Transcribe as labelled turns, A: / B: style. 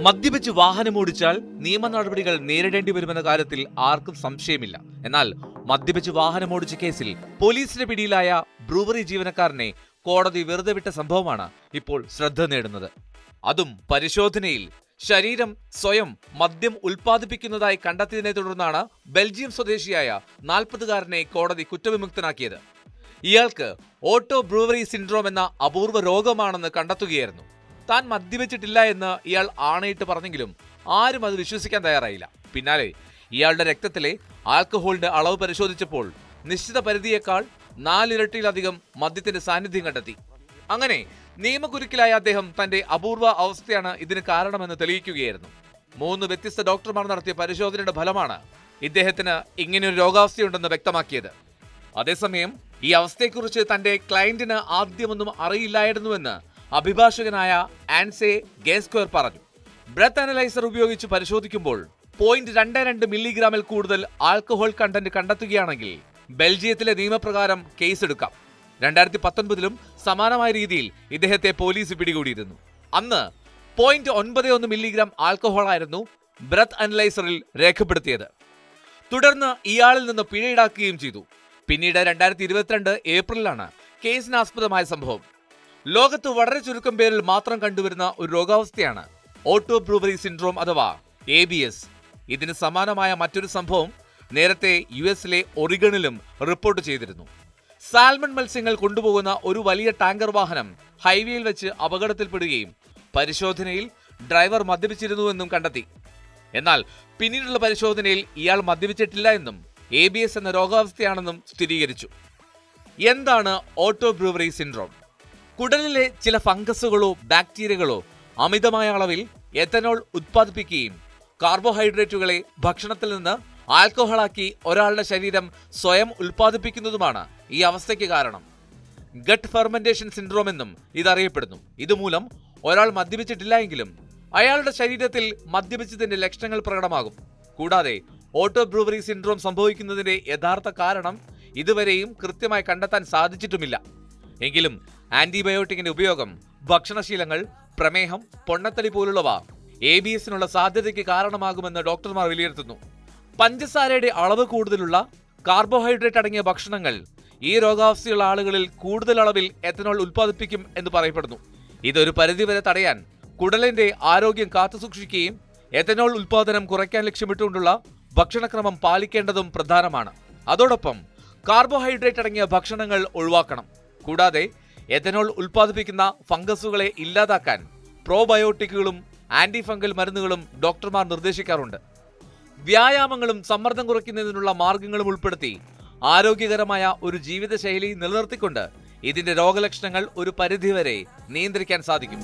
A: മദ്യപിച്ച് വാഹനമോടിച്ചാൽ നിയമ നടപടികൾ നേരിടേണ്ടി വരുമെന്ന കാര്യത്തിൽ ആർക്കും സംശയമില്ല. എന്നാൽ മദ്യപിച്ച് വാഹനമോടിച്ച കേസിൽ പോലീസിന്റെ പിടിയിലായ ബ്രൂവറി ജീവനക്കാരനെ കോടതി വെറുതെ വിട്ട സംഭവമാണ് ഇപ്പോൾ ശ്രദ്ധ നേടുന്നത്. അതും പരിശോധനയിൽ ശരീരം സ്വയം മദ്യം ഉൽപ്പാദിപ്പിക്കുന്നതായി കണ്ടെത്തിയതിനെ തുടർന്നാണ് ബെൽജിയം സ്വദേശിയായ 40-കാരനെ കോടതി കുറ്റവിമുക്തനാക്കിയത്. ഇയാൾക്ക് ഓട്ടോ ബ്രൂവറി സിൻഡ്രോം എന്ന അപൂർവ രോഗമാണെന്ന് കണ്ടെത്തുകയായിരുന്നു. താൻ മദ്യപിച്ചിട്ടില്ല എന്ന് ഇയാൾ ആണയിട്ട് പറഞ്ഞെങ്കിലും ആരും അത് വിശ്വസിക്കാൻ തയ്യാറായില്ല. പിന്നാലെ ഇയാളുടെ രക്തത്തിലെ ആൽക്കഹോളിന്റെ അളവ് പരിശോധിച്ചപ്പോൾ നിശ്ചിത പരിധിയേക്കാൾ 4 ഇരട്ടിയിലധികം മദ്യത്തിന്റെ സാന്നിധ്യം കണ്ടെത്തി. അങ്ങനെ നിയമകുരുക്കിലായ അദ്ദേഹം തന്റെ അപൂർവ അവസ്ഥയാണ് ഇതിന് കാരണമെന്ന് തെളിയിക്കുകയായിരുന്നു. 3 വ്യത്യസ്ത ഡോക്ടർമാർ നടത്തിയ പരിശോധനയുടെ ഫലമാണ് ഇദ്ദേഹത്തിന് ഇങ്ങനെയൊരു രോഗാവസ്ഥയുണ്ടെന്ന് വ്യക്തമാക്കിയത്. അതേസമയം ഈ അവസ്ഥയെക്കുറിച്ച് തന്റെ ക്ലയന്റിന് ആദ്യമൊന്നും അറിയില്ലായിരുന്നുവെന്ന് അഭിഭാഷകനായ ആൻസെ ഗേസ്ക്വയർ പറഞ്ഞു. ബ്രെത്ത് അനലൈസർ ഉപയോഗിച്ച് പരിശോധിക്കുമ്പോൾ 0.22 മില്ലിഗ്രാമിൽ കൂടുതൽ ആൽക്കഹോൾ കണ്ടന്റ് കണ്ടെത്തുകയാണെങ്കിൽ ബെൽജിയത്തിലെ നിയമപ്രകാരം കേസെടുക്കാം. 2019-ലും സമാനമായ രീതിയിൽ ഇദ്ദേഹത്തെ പോലീസ് പിടികൂടിയിരുന്നു. അന്ന് 0.91 മില്ലിഗ്രാം ആൽക്കഹോൾ ആയിരുന്നു ബ്രെത്ത് അനലൈസറിൽ രേഖപ്പെടുത്തിയത്. തുടർന്ന് ഇയാളിൽ നിന്ന് പിഴ ഈടാക്കുകയും ചെയ്തു. പിന്നീട് 2022 ഏപ്രിലാണ് കേസിനാസ്പദമായ സംഭവം. ലോകത്ത് വളരെ ചുരുക്കം പേരിൽ മാത്രം കണ്ടുവരുന്ന ഒരു രോഗാവസ്ഥയാണ് ഓട്ടോ ബ്രൂവറി സിൻഡ്രോം അഥവാ ABS. ഇതിന് സമാനമായ മറ്റൊരു സംഭവം നേരത്തെ US-ലെ ഒറിഗണിലും റിപ്പോർട്ട് ചെയ്തിരുന്നു. സാൽമൺ മത്സ്യങ്ങൾ കൊണ്ടുപോകുന്ന ഒരു വലിയ ടാങ്കർ വാഹനം ഹൈവേയിൽ വെച്ച് അപകടത്തിൽപ്പെടുകയും പരിശോധനയിൽ ഡ്രൈവർ മദ്യപിച്ചിരുന്നുവെന്നും കണ്ടെത്തി. എന്നാൽ പിന്നീടുള്ള പരിശോധനയിൽ ഇയാൾ മദ്യപിച്ചിട്ടില്ല എന്നും ABS എന്ന രോഗാവസ്ഥയാണെന്നും സ്ഥിരീകരിച്ചു. എന്താണ് ഓട്ടോ ബ്രൂവറി സിൻഡ്രോം? കുടലിലെ ചില ഫംഗസുകളോ ബാക്ടീരിയകളോ അമിതമായ അളവിൽ എത്തനോൾ ഉത്പാദിപ്പിക്കുകയും കാർബോഹൈഡ്രേറ്റുകളെ ഭക്ഷണത്തിൽ നിന്ന് ആൽക്കഹോളാക്കി ഒരാളുടെ ശരീരം സ്വയം ഉൽപ്പാദിപ്പിക്കുന്നതുമാണ് ഈ അവസ്ഥയ്ക്ക് കാരണം. ഗട്ട് ഫെർമെന്റേഷൻ സിൻഡ്രോം എന്നും ഇതറിയപ്പെടുന്നു. ഇതുമൂലം ഒരാൾ മദ്യപിച്ചിട്ടില്ല എങ്കിലും അയാളുടെ ശരീരത്തിൽ മദ്യപിച്ചതിന്റെ ലക്ഷണങ്ങൾ പ്രകടമാകും. കൂടാതെ ഓട്ടോ ബ്രൂവറി സിൻഡ്രോം സംഭവിക്കുന്നതിന്റെ യഥാർത്ഥ കാരണം ഇതുവരെയും കൃത്യമായി കണ്ടെത്താൻ സാധിച്ചിട്ടുമില്ല. എങ്കിലും ആന്റിബയോട്ടിക്കിന്റെ ഉപയോഗം, ഭക്ഷണശീലങ്ങൾ, പ്രമേഹം, പൊണ്ണത്തടി പോലുള്ളവ ABS-നുള്ള സാധ്യതയ്ക്ക് കാരണമാകുമെന്ന് ഡോക്ടർമാർ വിലയിരുത്തുന്നു. പഞ്ചസാരയുടെ അളവ് കൂടുതലുള്ള കാർബോഹൈഡ്രേറ്റ് അടങ്ങിയ ഭക്ഷണങ്ങൾ ഈ രോഗാവസ്ഥയുള്ള ആളുകളിൽ കൂടുതൽ അളവിൽ എത്തനോൾ ഉൽപ്പാദിപ്പിക്കും എന്ന് പറയപ്പെടുന്നു. ഇതൊരു പരിധിവരെ തടയാൻ കുടലിന്റെ ആരോഗ്യം കാത്തുസൂക്ഷിക്കുകയും എത്തനോൾ ഉൽപ്പാദനം കുറയ്ക്കാൻ ലക്ഷ്യമിട്ടുകൊണ്ടുള്ള ഭക്ഷണക്രമം പാലിക്കേണ്ടതും പ്രധാനമാണ്. അതോടൊപ്പം കാർബോഹൈഡ്രേറ്റ് അടങ്ങിയ ഭക്ഷണങ്ങൾ ഒഴിവാക്കണം. കൂടാതെ എത്തനോൾ ഉൽപ്പാദിപ്പിക്കുന്ന ഫംഗസുകളെ ഇല്ലാതാക്കാൻ പ്രോബയോട്ടിക്കുകളും ആന്റി ഫംഗൽ മരുന്നുകളും ഡോക്ടർമാർ നിർദ്ദേശിക്കാറുണ്ട്. വ്യായാമങ്ങളും സമ്മർദ്ദം കുറയ്ക്കുന്നതിനുള്ള മാർഗങ്ങളും ഉൾപ്പെടുത്തി ആരോഗ്യകരമായ ഒരു ജീവിതശൈലി നിലനിർത്തിക്കൊണ്ട് ഇതിന്റെ രോഗലക്ഷണങ്ങൾ ഒരു പരിധിവരെ നിയന്ത്രിക്കാൻ സാധിക്കും.